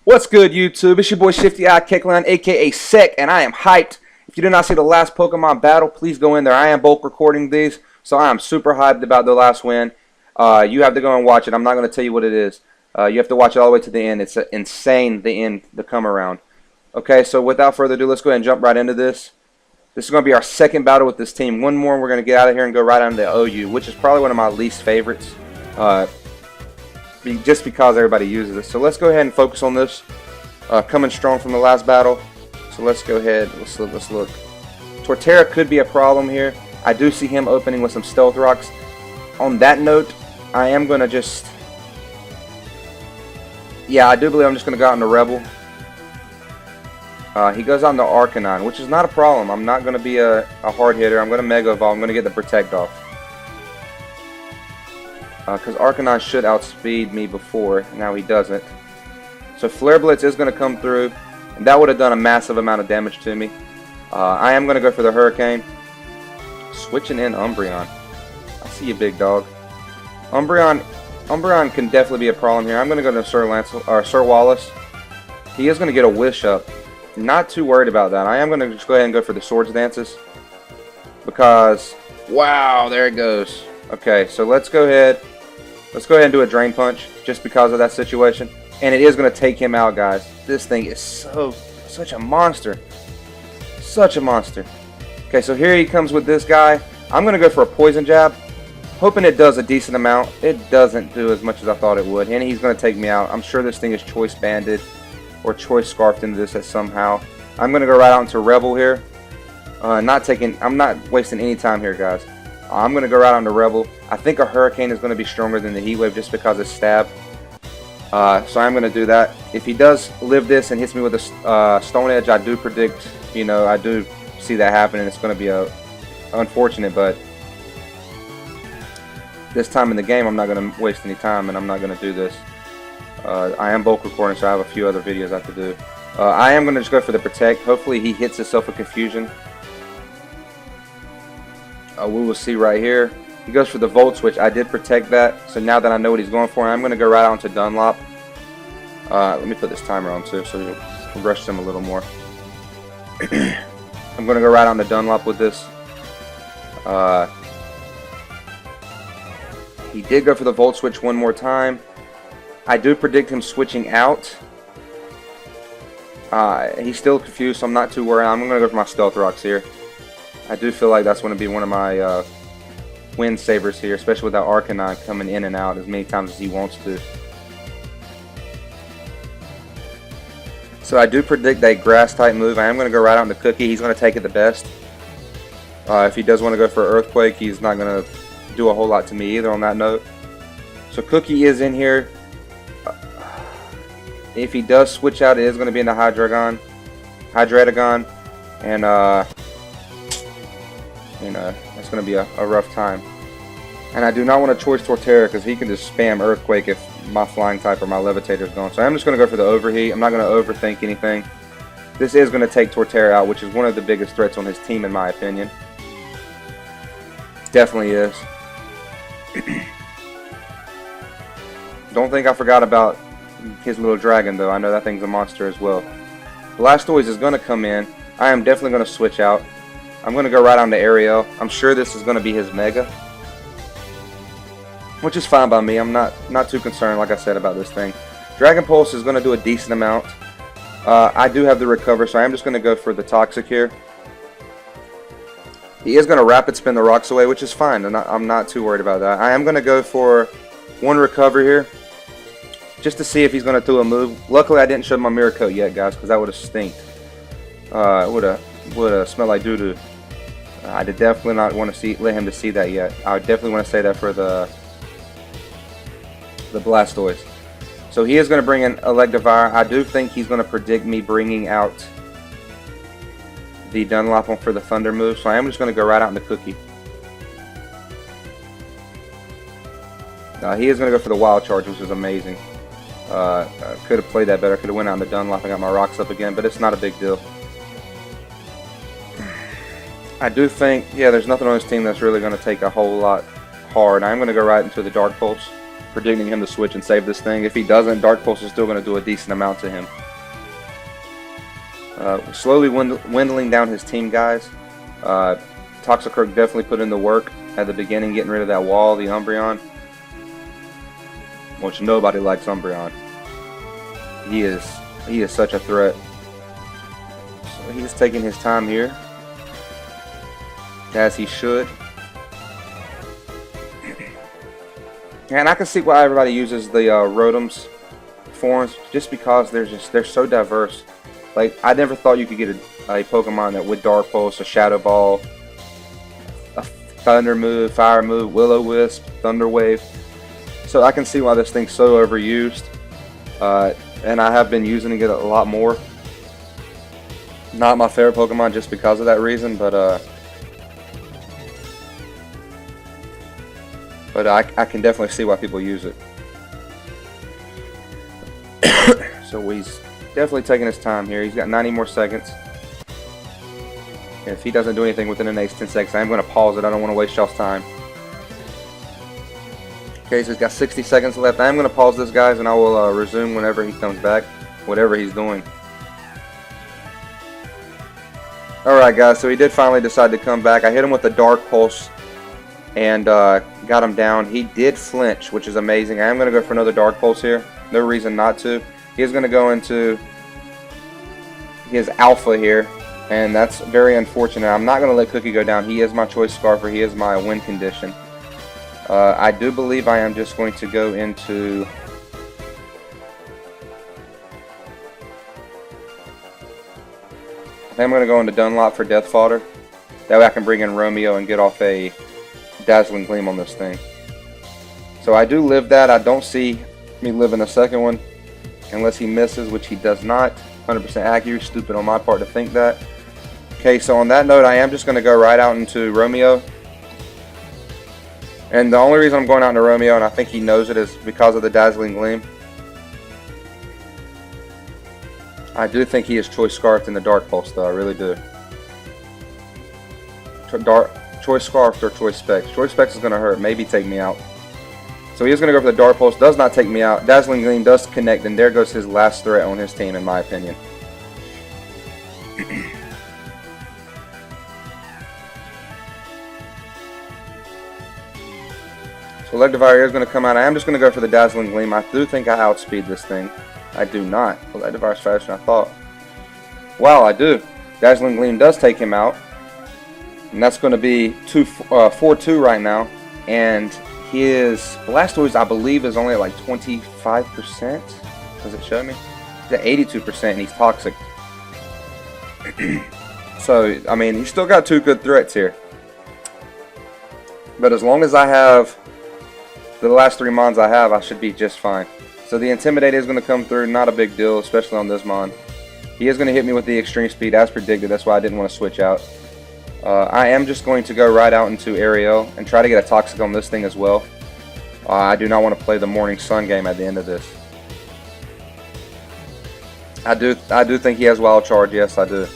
What's good, YouTube? It's your boy Shifty-Eyed Kickline, aka S.E.K, and I am hyped. If you did not see the last Pokemon battle, please go in there. I am bulk recording these, so I am super hyped about the last win. You have to go and watch it. I'm not going to tell you what it is. You have to watch it all the way to the end. It's insane, the end, the come around. Okay, so without further ado, let's go ahead and jump right into this. This is going to be our second battle with this team. One more, and we're going to get out of here and go right on to OU, which is probably one of my least favorites. Just because everybody uses it. So let's go ahead and focus on this. Coming strong from the last battle. So let's go ahead. Let's look. Torterra could be a problem here. I do see him opening with some Stealth Rocks. On that note, I am going to just... Yeah, I do believe I'm just going to go out into Rebel. He goes out into Arcanine, which is not a problem. I'm not going to be a hard hitter. I'm going to Mega Evolve. I'm going to get the Protect off. Because Arcanine should outspeed me before. Now he doesn't. So Flare Blitz is going to come through. And that would have done a massive amount of damage to me. I am going to go for the Hurricane. Switching in Umbreon. I see you, big dog. Umbreon can definitely be a problem here. I'm going to go to Sir Wallace. He is going to get a Wish up. Not too worried about that. I am going to just go ahead and go for the Swords Dances. Because, wow, there it goes. Okay, so let's go ahead. Let's go ahead and do a Drain Punch, just because of that situation. And it is going to take him out, guys. This thing is such a monster. Such a monster. Okay, so here he comes with this guy. I'm going to go for a Poison Jab, hoping it does a decent amount. It doesn't do as much as I thought it would. And he's going to take me out. I'm sure this thing is Choice Banded or Choice Scarfed into this somehow. I'm going to go right out into Rebel here. I'm not wasting any time here, guys. I'm going to go right on the Rebel. I think a Hurricane is going to be stronger than the Heat Wave just because it's Stab. So I'm going to do that. If he does live this and hits me with a Stone Edge, I do predict, I do see that happening. It's going to be unfortunate, but this time in the game, I'm not going to waste any time, and I'm not going to do this. I am bulk recording, so I have a few other videos I have to do. I am going to just go for the Protect. Hopefully he hits himself with Confusion. We will see right here. He goes for the Volt Switch. I did protect that, so now that I know what he's going for, I'm going to go right on to Dunlop. Let me put this timer on too, so we'll rush him a little more. I'm going to go right on to Dunlop with this. He did go for the Volt Switch one more time. I do predict him switching out. He's still confused, so I'm not too worried. I'm going to go for my Stealth Rocks here. I do feel like that's going to be one of my win savers here, especially with that Arcanine coming in and out as many times as he wants to. So I do predict a Grass type move. I am going to go right out into Cookie. He's going to take it the best. If he does want to go for Earthquake, he's not going to do a whole lot to me either on that note. So Cookie is in here. If he does switch out, it is going to be in the Hydreigon. And it's going to be a rough time. And I do not want to choice Torterra because he can just spam Earthquake if my Flying type or my Levitator is gone. So I'm just going to go for the Overheat. I'm not going to overthink anything. This is going to take Torterra out, which is one of the biggest threats on his team in my opinion. Definitely is. Don't think I forgot about his little dragon though. I know that thing's a monster as well. Blastoise is going to come in. I am definitely going to switch out. I'm going to go right on to Ariel. I'm sure this is going to be his Mega, which is fine by me. I'm not too concerned, like I said, about this thing. Dragon Pulse is going to do a decent amount. I do have the Recover, so I'm just going to go for the Toxic here. He is going to Rapid Spin the rocks away, which is fine. I'm not too worried about that. I am going to go for one Recover here, just to see if he's going to do a move. Luckily, I didn't show my Mirror Coat yet, guys, because that would have stinked. It would have smelled like doo-doo. I did definitely not want to let him to see that yet. I would definitely want to say that for the Blastoise. So he is going to bring in Electivire. I do think he's going to predict me bringing out the Dunlop for the Thunder move. So I am just going to go right out into Cookie. He is going to go for the Wild Charge, which is amazing. I could have played that better. I could have went out on the Dunlop and got my rocks up again, but it's not a big deal. I do think, yeah, there's nothing on this team that's really going to take a whole lot hard. I'm going to go right into the Dark Pulse. predicting him to switch and save this thing. If he doesn't, Dark Pulse is still going to do a decent amount to him. Slowly dwindling down his team, guys. Toxicroak definitely put in the work at the beginning, getting rid of that wall, the Umbreon. Which nobody likes Umbreon. He is such a threat. So he's taking his time here, as he should. And I can see why everybody uses the Rotom's forms, just because they're so diverse. Like, I never thought you could get a Pokemon that with Dark Pulse, a Shadow Ball, a Thunder move, Fire move, Will-O-Wisp, Thunder Wave. So I can see why this thing's so overused. And I have been using it a lot more. Not my favorite Pokemon just because of that reason, but I can definitely see why people use it. So he's definitely taking his time here. He's got 90 more seconds. And if he doesn't do anything within the next 10 seconds, I am going to pause it. I don't want to waste y'all's time. Okay, so he's got 60 seconds left. I am going to pause this, guys, and I will resume whenever he comes back, whatever he's doing. Alright, guys, so he did finally decide to come back. I hit him with the Dark Pulse and got him down. He did flinch, which is amazing. I am going to go for another Dark Pulse here. No reason not to. He's going to go into his Alpha here, and that's very unfortunate. I'm not going to let Cookie go down. He is my choice Scarfer. He is my win condition. I do believe I am just going to go into... I think I'm going to go into Dunlop for Death Fodder. That way I can bring in Romeo and get off a Dazzling Gleam on this thing. So I do live that. I don't see me living a second one unless he misses, which he does not. 100% accurate. Stupid on my part to think that. Okay, so on that note, I am just going to go right out into Romeo. And the only reason I'm going out into Romeo, and I think he knows it, is because of the Dazzling Gleam. I do think he is Choice Scarfed in the Dark Pulse, though. I really do. Choice Scarfed or Choice Specs. Choice Specs is going to hurt. Maybe take me out. So he is going to go for the Dark Pulse. Does not take me out. Dazzling Gleam does connect, and there goes his last threat on his team, in my opinion. So Electivire is going to come out. I am just going to go for the Dazzling Gleam. I do think I outspeed this thing. I do not. Electivire is faster than I thought. Wow, I do. Dazzling Gleam does take him out. And that's going to be 4-2 right now. And his Blastoise, I believe, is only at like 25%. Does it show me? He's at 82% and he's toxic. So, I mean, he's still got two good threats here. But as long as I have the last three Mons I have, I should be just fine. So the Intimidate is going to come through. Not a big deal, especially on this Mon. He is going to hit me with the Extreme Speed as predicted. That's why I didn't want to switch out. I am just going to go right out into Ariel and try to get a Toxic on this thing as well. I do not want to play the Morning Sun game at the end of this. I do think he has Wild Charge. Yes, I do.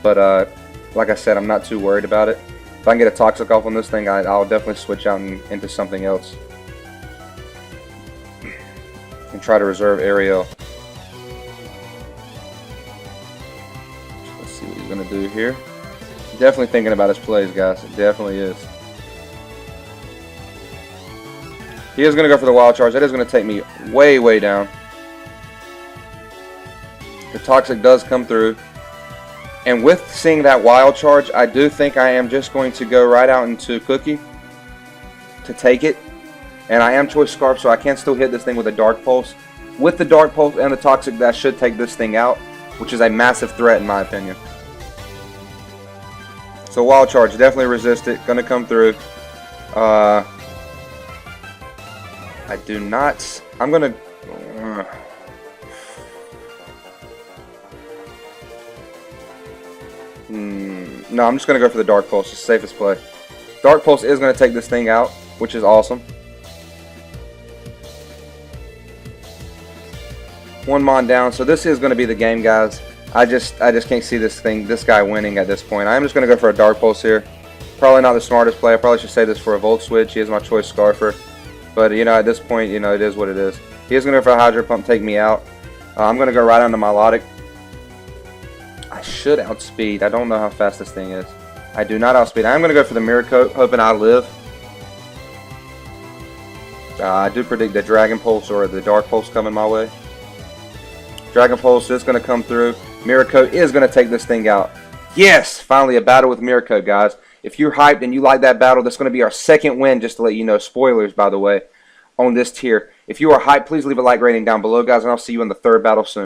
But like I said, I'm not too worried about it. If I can get a Toxic off on this thing, I'll definitely switch out into something else. And try to reserve Ariel. Let's see what he's going to do here. Definitely thinking about his plays, guys. It definitely is. He is going to go for the Wild Charge. That is going to take me way, way down. The Toxic does come through. And with seeing that Wild Charge, I do think I am just going to go right out into Cookie to take it. And I am Choice Scarf, so I can still hit this thing with a Dark Pulse. With the Dark Pulse and the Toxic, that should take this thing out, which is a massive threat in my opinion. So Wild Charge, definitely resist it. Gonna come through. I do not. I'm gonna. No, I'm just gonna go for the Dark Pulse. It's the safest play. Dark Pulse is gonna take this thing out, which is awesome. One Mon down, so this is going to be the game, guys. I just can't see this guy winning at this point. I'm just going to go for a Dark Pulse here. Probably not the smartest play. I probably should say this for a Volt Switch. He is my choice Scarfer. But, you know, at this point, you know, it is what it is. He is going to go for a Hydro Pump, take me out. I'm going to go right onto Milotic. I should outspeed. I don't know how fast this thing is. I do not outspeed. I'm going to go for the Mirror Coat, hoping I live. I do predict the Dragon Pulse or the Dark Pulse coming my way. Dragon Pulse is going to come through. Mirror Coat is going to take this thing out. Yes! Finally a battle with Mirror Coat, guys. If you're hyped and you like that battle, that's going to be our second win, just to let you know. Spoilers, by the way, on this tier. If you are hyped, please leave a like rating down below, guys, and I'll see you in the third battle soon.